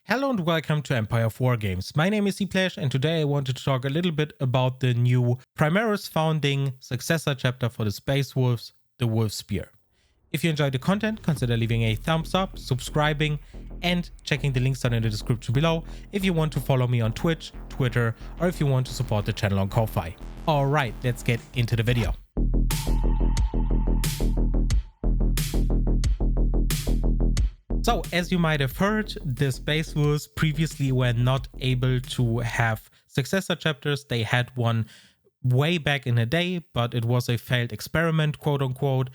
Hello and welcome to Empire of Wargames. My name is Seplash and today I wanted to talk a little bit about the new Primaris founding successor chapter for the Space Wolves, the Wolfspear. If you enjoyed the content, consider leaving a thumbs up, subscribing, and checking the links down in the description below if you want to follow me on Twitch, Twitter, or if you want to support the channel on Ko-Fi. Alright, let's get into the video. So, as you might have heard, the Space Wolves previously were not able to have successor chapters. They had one way back in the day, but it was a failed experiment, quote unquote,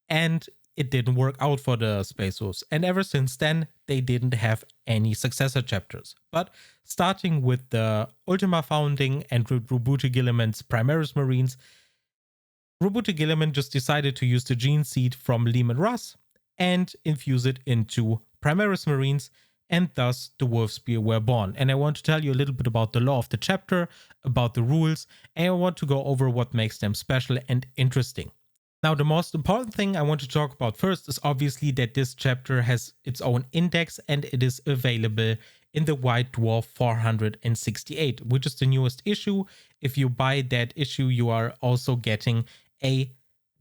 and it didn't work out for the Space Wolves. And ever since then, they didn't have any successor chapters. But starting with the Ultima founding and with Roboute Guilliman's Primaris Marines, Roboute Guilliman just decided to use the gene seed from Leman Russ and infuse it into Primaris Marines, and thus the Wolfspear were born. And I want to tell you a little bit about the lore of the chapter, about the rules, and I want to go over what makes them special and interesting. Now, the most important thing I want to talk about first is obviously that this chapter has its own index and it is available in the White Dwarf 468, which is the newest issue. If you buy that issue, you are also getting a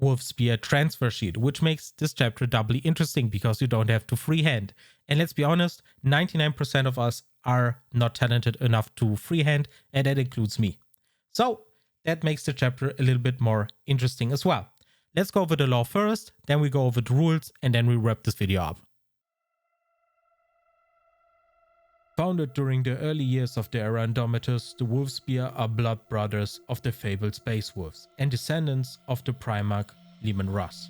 Wolfspear transfer sheet, which makes this chapter doubly interesting because you don't have to freehand. And let's be honest, 99% of us are not talented enough to freehand, and that includes me. So that makes the chapter a little bit more interesting as well. Let's go over the lore first, then we go over the rules, and then we wrap this video up. Founded during the early years of the era Indomitus, the Wolfspear are blood brothers of the fabled Space Wolves and descendants of the Primarch Leman Russ.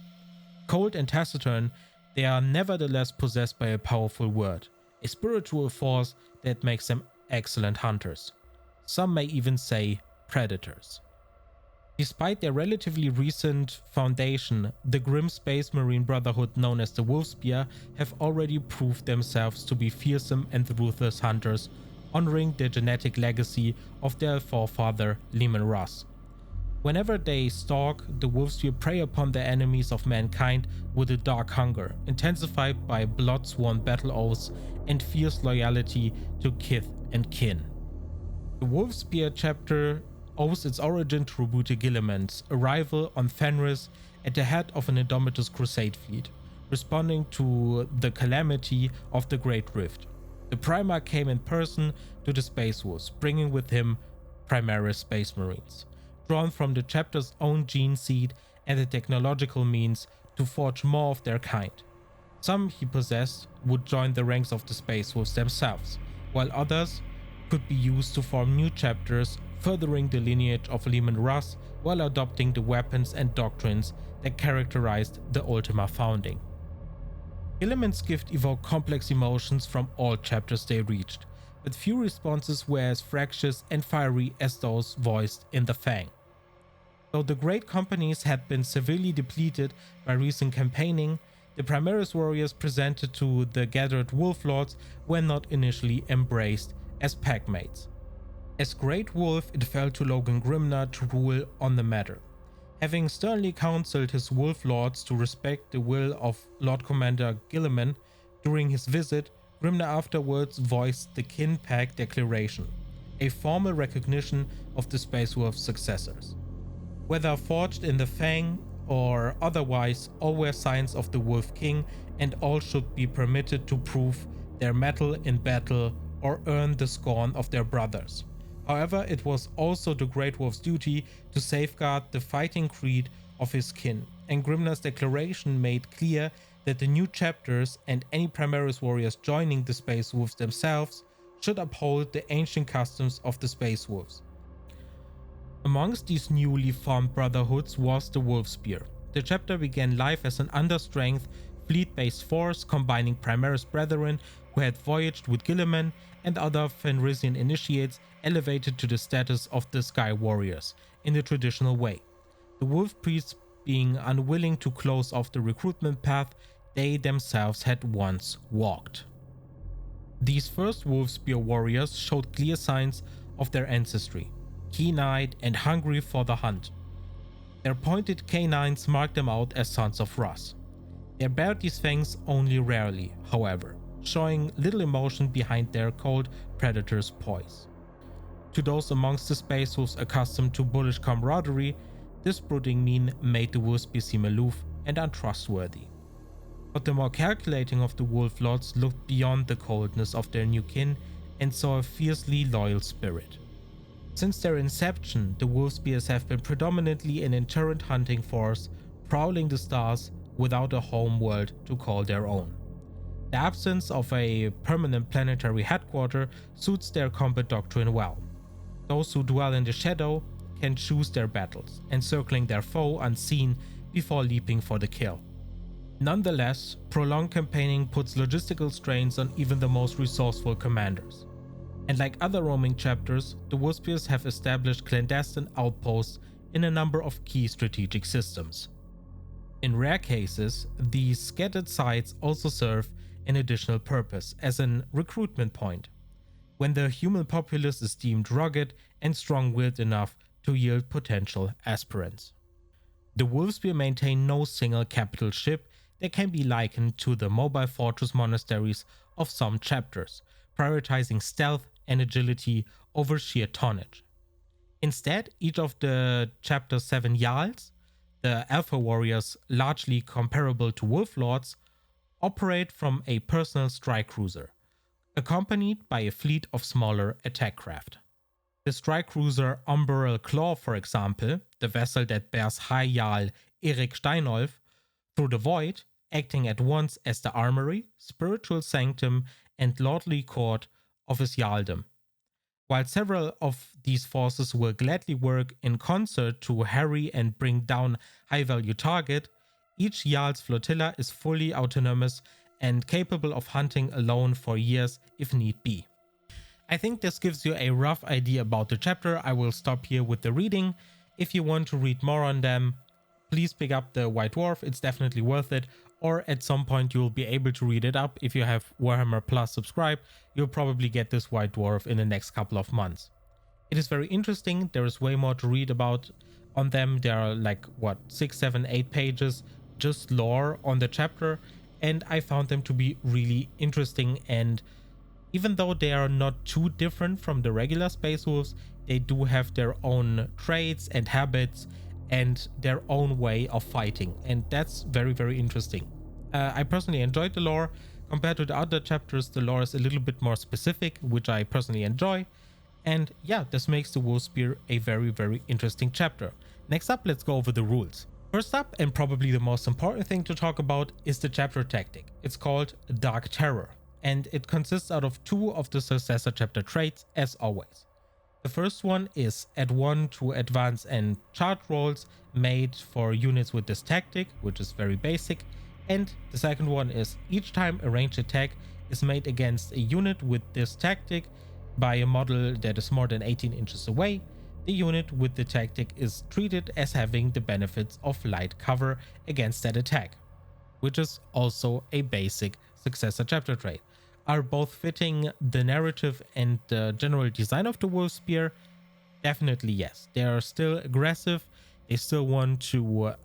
Cold and taciturn, they are nevertheless possessed by a powerful word, a spiritual force that makes them excellent hunters. Some may even say predators. Despite their relatively recent foundation, the grim Space Marine Brotherhood known as the Wolfspear have already proved themselves to be fearsome and ruthless hunters, honoring the genetic legacy of their forefather Leman Russ. Whenever they stalk, the Wolfspear prey upon the enemies of mankind with a dark hunger, intensified by blood-sworn battle oaths and fierce loyalty to kith and kin. The Wolfspear chapter owes its origin to Roboute Guilliman's arrival on Fenris at the head of an Indomitus Crusade fleet, responding to the calamity of the Great Rift. The Primarch came in person to the Space Wolves, bringing with him Primaris Space Marines, drawn from the chapter's own gene seed and the technological means to forge more of their kind. Some he possessed would join the ranks of the Space Wolves themselves, while others could be used to form new chapters, furthering the lineage of Leman Russ while adopting the weapons and doctrines that characterized the Ultima founding. Guilliman's gift evoked complex emotions from all chapters they reached, but few responses were as fractious and fiery as those voiced in the Fang. Though the great companies had been severely depleted by recent campaigning, the Primaris warriors presented to the gathered Wolf Lords were not initially embraced as packmates. As Great Wolf, it fell to Logan Grimnar to rule on the matter. Having sternly counseled his Wolf Lords to respect the will of Lord Commander Guilliman during his visit, Grimnar afterwards voiced the Kin Pact Declaration, a formal recognition of the Space Wolf's successors. Whether forged in the Fang or otherwise, all were signs of the Wolf King, and all should be permitted to prove their mettle in battle or earn the scorn of their brothers. However, it was also the Great Wolf's duty to safeguard the fighting creed of his kin, and Grimnar's declaration made clear that the new chapters and any Primaris warriors joining the Space Wolves themselves should uphold the ancient customs of the Space Wolves. Amongst these newly formed brotherhoods was the Wolfspear. The chapter began life as an understrength, fleet-based force combining Primaris brethren who had voyaged with Guilliman and other Fenrisian initiates elevated to the status of the Sky Warriors in the traditional way, the Wolf Priests being unwilling to close off the recruitment path they themselves had once walked. These first Wolfspear warriors showed clear signs of their ancestry, keen-eyed and hungry for the hunt. Their pointed canines marked them out as sons of Russ. They bared these fangs only rarely, however, showing little emotion behind their cold predator's poise. To those amongst the Space Wolves accustomed to bullish camaraderie, this brooding mien made the Wolfspear seem aloof and untrustworthy. But the more calculating of the Wolf Lords looked beyond the coldness of their new kin and saw a fiercely loyal spirit. Since their inception, the Wolfspears have been predominantly an inherent hunting force, prowling the stars without a home world to call their own. The absence of a permanent planetary headquarters suits their combat doctrine well. Those who dwell in the shadow can choose their battles, encircling their foe unseen before leaping for the kill. Nonetheless, prolonged campaigning puts logistical strains on even the most resourceful commanders. And like other roaming chapters, the Wolfspears have established clandestine outposts in a number of key strategic systems. In rare cases, these scattered sites also serve an additional purpose as an recruitment point, when the human populace is deemed rugged and strong-willed enough to yield potential aspirants. The Wolfspear maintain no single capital ship that can be likened to the mobile fortress monasteries of some chapters, prioritizing stealth and agility over sheer tonnage. Instead, each of the Chapter 7 Jarls, the Alpha Warriors largely comparable to Wolf Lords, operate from a personal strike cruiser, accompanied by a fleet of smaller attack craft. The strike cruiser Umbral Claw, for example, the vessel that bears High Jarl Erik Steinolf through the void, acting at once as the armory, spiritual sanctum, and lordly court of his jarldom. While several of these forces will gladly work in concert to harry and bring down high-value target, each Jarl's flotilla is fully autonomous and capable of hunting alone for years if need be. I think this gives you a rough idea about the chapter. I will stop here with the reading. If you want to read more on them, please pick up the White Dwarf, it's definitely worth it. Or at some point you'll be able to read it up. If you have Warhammer Plus subscribed, you'll probably get this White Dwarf in the next couple of months. It is very interesting. There is way more to read about on them. There are like, 6, 7, 8 pages, just lore on the chapter. And I found them to be really interesting. And even though they are not too different from the regular Space Wolves, they do have their own traits and habits and their own way of fighting, and that's very, very interesting. I personally enjoyed the lore. Compared to the other chapters, the lore is a little bit more specific, which I personally enjoy. And yeah, this makes the Wolfspear a very, very interesting chapter. Next up, let's go over the rules. First up, and probably the most important thing to talk about, is the chapter tactic. It's called Dark Terror, and it consists out of 2 of the successor chapter traits, as always. The first one is add 1 to advance and charge rolls made for units with this tactic, which is very basic. And the second one is each time a ranged attack is made against a unit with this tactic by a model that is more than 18 inches away, the unit with the tactic is treated as having the benefits of light cover against that attack, which is also a basic successor chapter trait. Are both fitting the narrative and the general design of the Wolfspear? Definitely yes. They are still aggressive, they still want to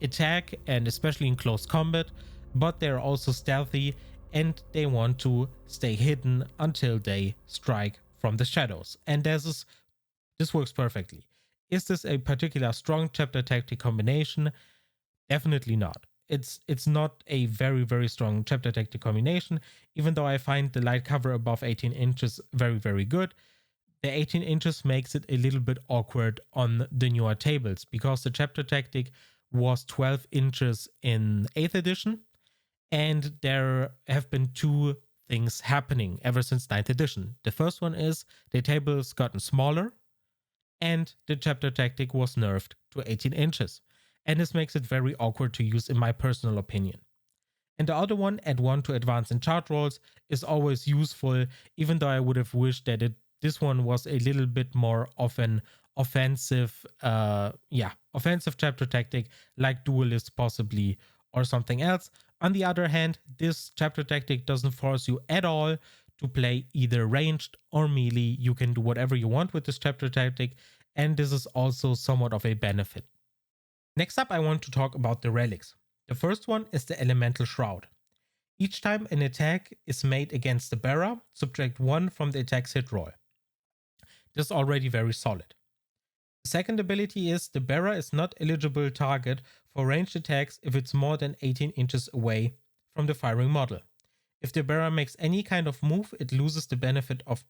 attack, and especially in close combat, but they're also stealthy and they want to stay hidden until they strike from the shadows. And this works perfectly. Is this a particular strong chapter tactic combination? Definitely not. It's not a very, very strong chapter tactic combination, even though I find the light cover above 18 inches very, very good. The 18 inches makes it a little bit awkward on the newer tables, because the chapter tactic was 12 inches in 8th edition, and there have been 2 things happening ever since 9th edition. The first one is the table's gotten smaller, and the chapter tactic was nerfed to 18 inches. And this makes it very awkward to use, in my personal opinion. And the other one, add 1 to advance and charge rolls, is always useful, even though I would have wished that this one was a little bit more of an offensive chapter tactic, like Duelist possibly, or something else. On the other hand, this chapter tactic doesn't force you at all to play either ranged or melee. You can do whatever you want with this chapter tactic, and this is also somewhat of a benefit. Next up, I want to talk about the relics. The first one is the Elemental Shroud. Each time an attack is made against the bearer, subtract 1 from the attack's hit roll. This is already very solid. The second ability is the bearer is not eligible target for ranged attacks if it's more than 18 inches away from the firing model. If the bearer makes any kind of move, it loses the benefit of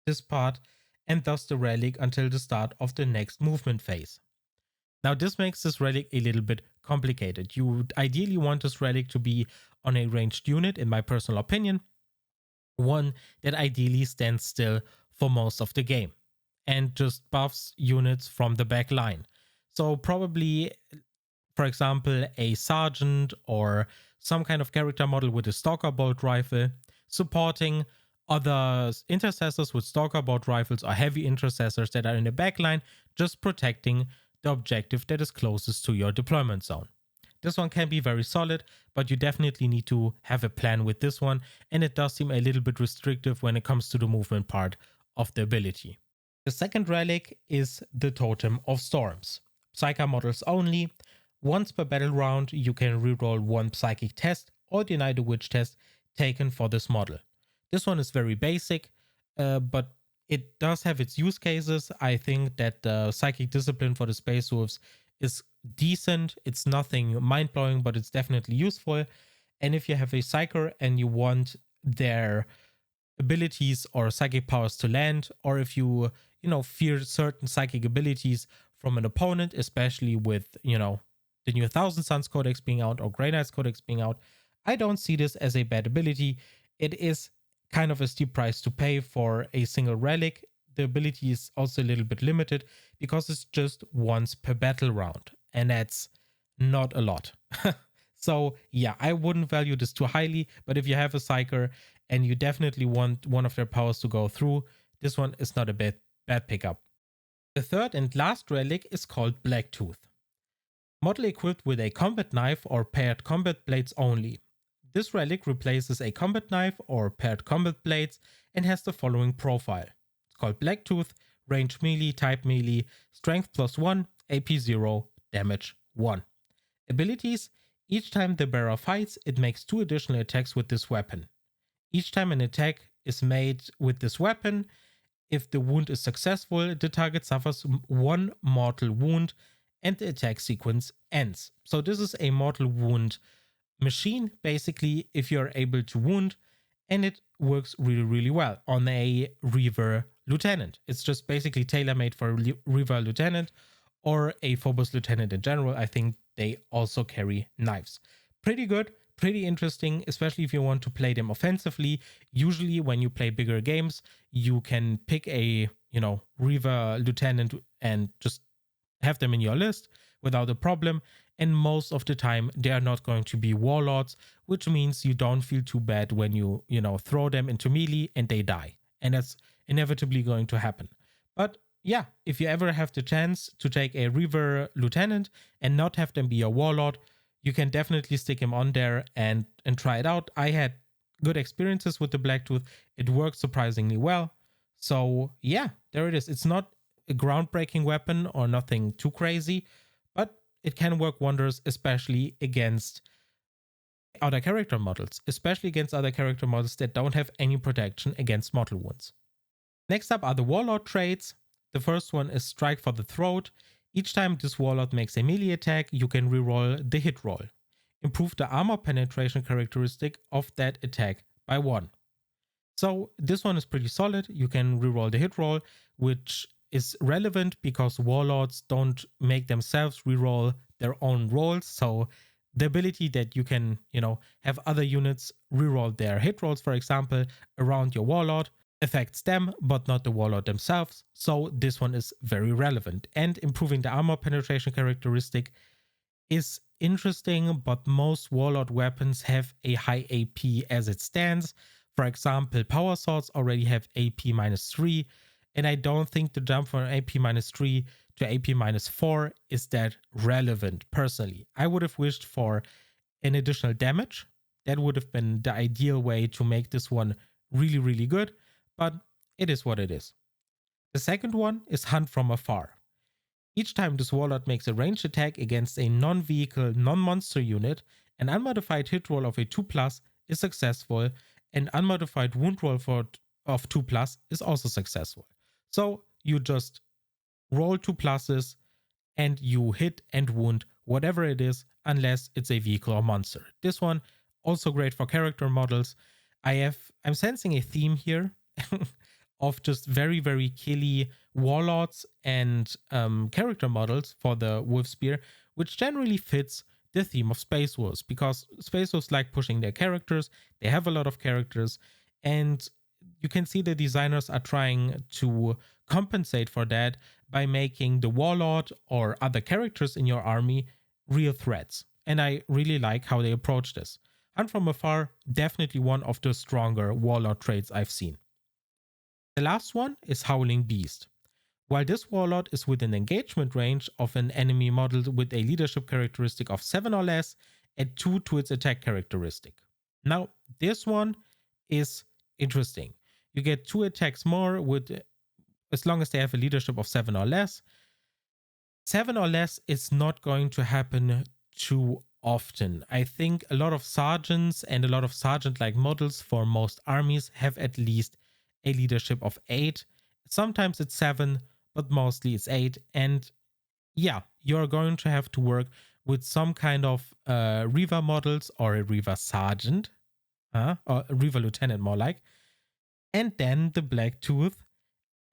this part and thus the relic until the start of the next movement phase. Now this makes this relic a little bit complicated. You would ideally want this relic to be on a ranged unit, in my personal opinion, one that ideally stands still for most of the game and just buffs units from the back line. So probably, for example, a sergeant or some kind of character model with a stalker bolt rifle supporting other intercessors with stalker bolt rifles or heavy intercessors that are in the back line, just protecting the objective that is closest to your deployment zone. This one can be very solid, but you definitely need to have a plan with this one, and it does seem a little bit restrictive when it comes to the movement part of the ability. The second relic is the Totem of Storms. Psyker models only. Once per battle round, you can reroll one psychic test or deny the witch test taken for this model. This one is very basic, but it does have its use cases. I think that the psychic discipline for the Space Wolves is decent. It's nothing mind-blowing, but it's definitely useful. And if you have a Psyker and you want their abilities or psychic powers to land, or if you fear certain psychic abilities from an opponent, especially with, the new Thousand Suns Codex being out or Grey Knights Codex being out, I don't see this as a bad ability. It is kind of a steep price to pay for a single relic. The ability is also a little bit limited because it's just once per battle round, and that's not a lot. So yeah, I wouldn't value this too highly, but if you have a Psyker and you definitely want one of their powers to go through, this one is not a bad pickup. The third and last relic is called Blacktooth. Model equipped with a combat knife or paired combat blades only. This relic replaces a combat knife or paired combat blades and has the following profile. It's called Blacktooth, range melee, type melee, strength +1, AP 0, damage 1. Abilities: each time the bearer fights, it makes 2 additional attacks with this weapon. Each time an attack is made with this weapon, if the wound is successful, the target suffers 1 mortal wound and the attack sequence ends. So this is a mortal wound machine, basically, if you're able to wound, and it works really, really well on a Reaver Lieutenant. It's just basically tailor-made for a Reaver Lieutenant or a Phobos Lieutenant in general. I think they also carry knives. Pretty good, pretty interesting, especially if you want to play them offensively. Usually when you play bigger games, you can pick a, Reaver Lieutenant and just have them in your list without a problem. And most of the time, they are not going to be warlords, which means you don't feel too bad when you, throw them into melee and they die. And that's inevitably going to happen. But yeah, if you ever have the chance to take a Reaver Lieutenant and not have them be a warlord, you can definitely stick him on there and try it out. I had good experiences with the Blacktooth. It works surprisingly well. So yeah, there it is. It's not a groundbreaking weapon or nothing too crazy, but it can work wonders, especially against other character models, that don't have any protection against mortal wounds. Next up are the Warlord traits. The first one is Strike for the Throat. Each time this Warlord makes a melee attack, you can reroll the hit roll. Improve the armor penetration characteristic of that attack by 1. So this one is pretty solid. You can reroll the hit roll, which is relevant because warlords don't make themselves reroll their own rolls. So the ability that you can, have other units reroll their hit rolls, for example, around your warlord, affects them, but not the warlord themselves. So this one is very relevant. And improving the armor penetration characteristic is interesting, but most warlord weapons have a high AP as it stands. For example, power swords already have AP -3. And I don't think the jump from AP -3 to AP -4 is that relevant, personally. I would have wished for an additional damage. That would have been the ideal way to make this one really, really good, but it is what it is. The second one is Hunt from Afar. Each time this warlord makes a ranged attack against a non-vehicle, non-monster unit, an unmodified hit roll of a 2+, is successful, and unmodified wound roll of 2+ is also successful. So you just roll 2 pluses and you hit and wound whatever it is, unless it's a vehicle or monster. This one also great for character models. I'm sensing a theme here of just very, very killy warlords and character models for the Wolfspear, which generally fits the theme of Space Wolves, because Space Wolves like pushing their characters. They have a lot of characters, and you can see the designers are trying to compensate for that by making the warlord or other characters in your army real threats. And I really like how they approach this. Hunt from Afar, definitely one of the stronger warlord traits I've seen. The last one is Howling Beast. While this warlord is within engagement range of an enemy model with a leadership characteristic of 7 or less, add 2 to its attack characteristic. Now, this one is interesting. You get 2 attacks more as long as they have a leadership of 7 or less. 7 or less is not going to happen too often. I think a lot of sergeants and a lot of sergeant-like models for most armies have at least a leadership of 8. Sometimes it's 7, but mostly it's 8. And yeah, you're going to have to work with some kind of Reaver models or a Reaver sergeant, or a Reaver lieutenant more like. And then the Black Tooth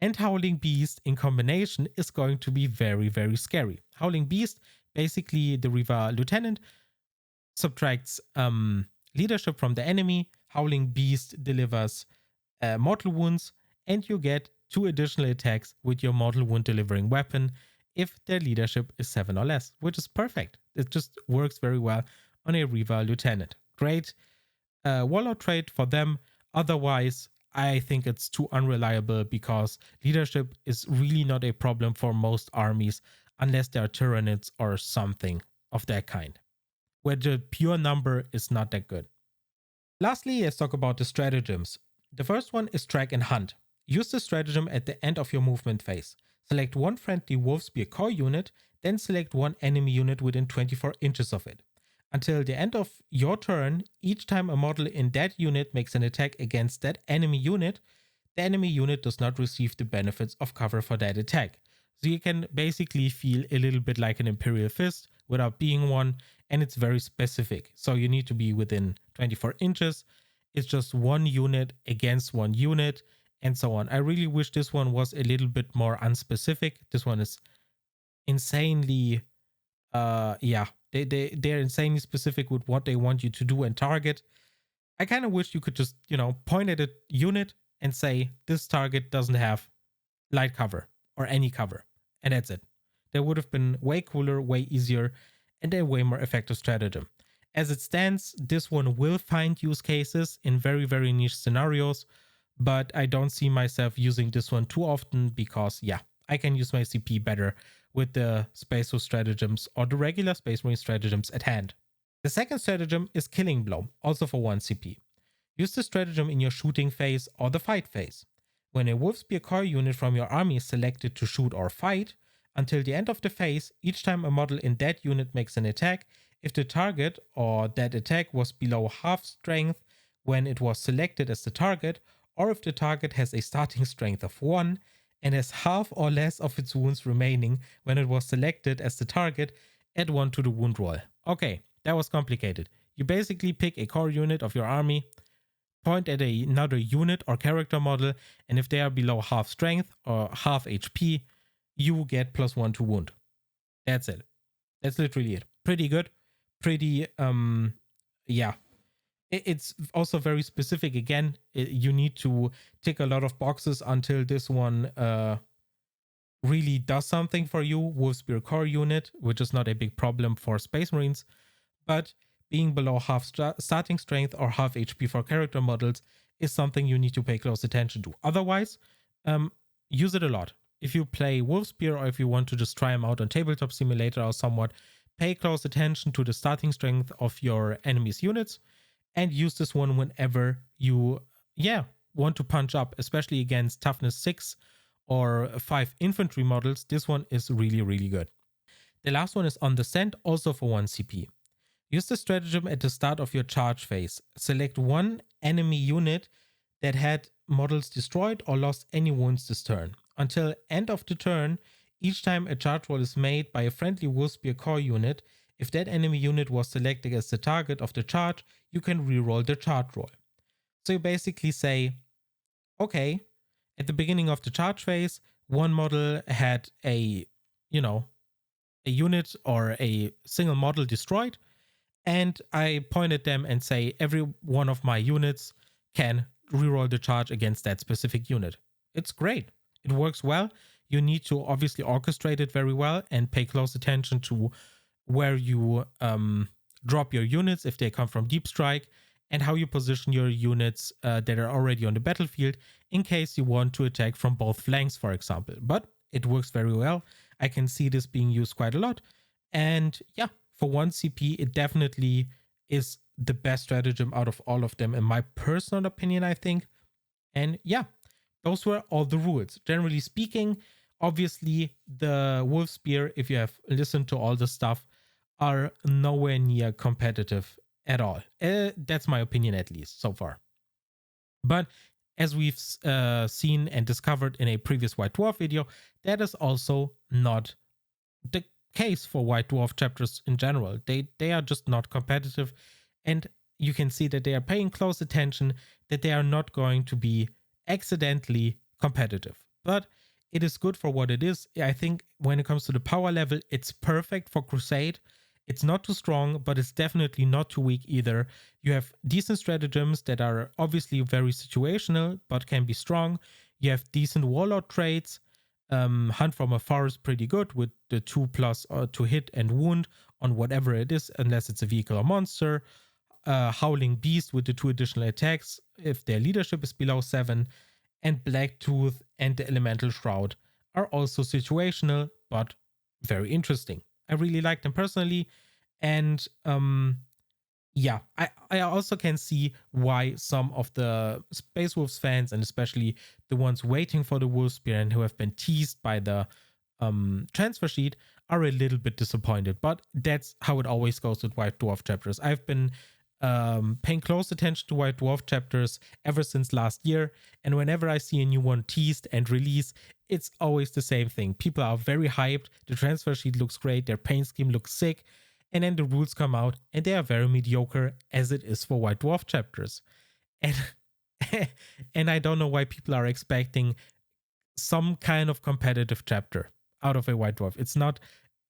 and Howling Beast in combination is going to be very, very scary. Howling Beast, basically the Reaver lieutenant, subtracts leadership from the enemy. Howling Beast delivers mortal wounds, and you get 2 additional attacks with your mortal wound delivering weapon if their leadership is 7 or less, which is perfect. It just works very well on a Reaver lieutenant. Great warlord trait for them. Otherwise, I think it's too unreliable, because leadership is really not a problem for most armies unless they are Tyranids or something of that kind, where the pure number is not that good. Lastly, let's talk about the stratagems. The first one is Track and Hunt. Use the stratagem at the end of your movement phase. Select one friendly Wolfspear core unit, then select one enemy unit within 24 inches of it. Until the end of your turn, each time a model in that unit makes an attack against that enemy unit, the enemy unit does not receive the benefits of cover for that attack. So you can basically feel a little bit like an Imperial Fist without being one, and it's very specific. So you need to be within 24 inches. It's just one unit against one unit, and so on. I really wish this one was a little bit more unspecific. This one is insanely, they're insanely specific with what they want you to do and target. I kind of wish you could just, point at a unit and say, this target doesn't have light cover or any cover, and that's it. That would have been way cooler, way easier, and a way more effective stratagem. As it stands, this one will find use cases in very, very niche scenarios, but I don't see myself using this one too often because, I can use my CP better with the Space Wolf stratagems or the regular Space Marine stratagems at hand. The second stratagem is Killing Blow, also for 1 CP. Use the stratagem in your shooting phase or the fight phase. When a Wolfspear core unit from your army is selected to shoot or fight, until the end of the phase, each time a model in that unit makes an attack, if the target or that attack was below half strength when it was selected as the target, or if the target has a starting strength of 1 and has half or less of its wounds remaining when it was selected as the target, add 1 to the wound roll. Okay, that was complicated. You basically pick a core unit of your army, point at another unit or character model, and if they are below half strength or half HP, you get +1 to wound. That's it. That's literally it. Pretty good. Pretty, It's also very specific. Again, you need to tick a lot of boxes until this one really does something for you. Wolfspear core unit, which is not a big problem for Space Marines, but being below half starting strength or half HP for character models is something you need to pay close attention to. Otherwise, use it a lot. If you play Wolfspear or if you want to just try them out on Tabletop Simulator or somewhat, pay close attention to the starting strength of your enemy's units and use this one whenever you, want to punch up, especially against toughness 6 or 5 infantry models. This one is really, really good. The last one is On the Scent, also for 1 CP. Use the stratagem at the start of your charge phase. Select one enemy unit that had models destroyed or lost any wounds this turn. Until end of the turn, each time a charge roll is made by a friendly Wolfspear core unit, if that enemy unit was selected as the target of the charge, you can reroll the charge roll. So you basically say, okay, at the beginning of the charge phase, one model had a unit or a single model destroyed, and I point at them and say every one of my units can reroll the charge against that specific unit. It's great. It works well. You need to obviously orchestrate it very well and pay close attention to where you drop your units if they come from deep strike, and how you position your units that are already on the battlefield in case you want to attack from both flanks, for example. But it works very well. I can see this being used quite a lot. And yeah, for 1 CP, it definitely is the best stratagem out of all of them, in my personal opinion, I think. And yeah, those were all the rules. Generally speaking, obviously, the Wolfspear, if you have listened to all the stuff, are nowhere near competitive at all. That's my opinion, at least so far. But as we've seen and discovered in a previous White Dwarf video, that is also not the case for White Dwarf chapters in general. They are just not competitive, and you can see that they are paying close attention that they are not going to be accidentally competitive. But it is good for what it is. I think when it comes to the power level, it's perfect for Crusade. It's not too strong, but it's definitely not too weak either. You have decent stratagems that are obviously very situational, but can be strong. You have decent warlord traits. Hunt from afar is pretty good with the 2+ to hit and wound on whatever it is, unless it's a vehicle or monster. Howling Beast with the 2 additional attacks if their leadership is below 7. And Blacktooth and the Elemental Shroud are also situational, but very interesting. I really like them personally, and yeah, I also can see why some of the Space Wolves fans, and especially the ones waiting for the Wolfspear and who have been teased by the transfer sheet, are a little bit disappointed. But that's how it always goes with White Dwarf chapters. I've been paying close attention to White Dwarf chapters ever since last year, and whenever I see a new one teased and released, it's always the same thing. People are very hyped, the transfer sheet looks great, their paint scheme looks sick, and then the rules come out and they are very mediocre, as it is for White Dwarf chapters. And and I don't know why people are expecting some kind of competitive chapter out of a White Dwarf.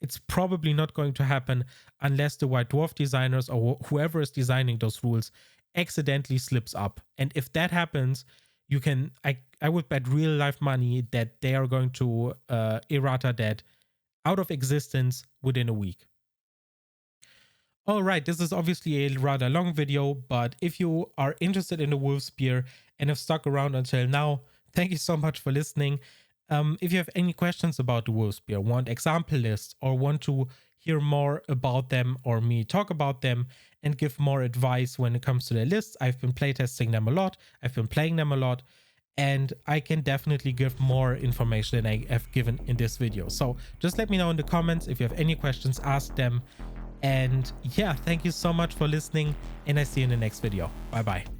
It's probably not going to happen unless the White Dwarf designers or whoever is designing those rules accidentally slips up. And if that happens, I would bet real life money that they are going to errata that out of existence within a week. Alright, this is obviously a rather long video, but if you are interested in the Wolfspear and have stuck around until now, thank you so much for listening. If you have any questions about the Wolfspear, want example lists, or want to hear more about them or me talk about them and give more advice when it comes to their lists, I've been playtesting them a lot, I've been playing them a lot, and I can definitely give more information than I have given in this video. So just let me know in the comments if you have any questions, ask them. And yeah, thank you so much for listening, and I see you in the next video. Bye bye.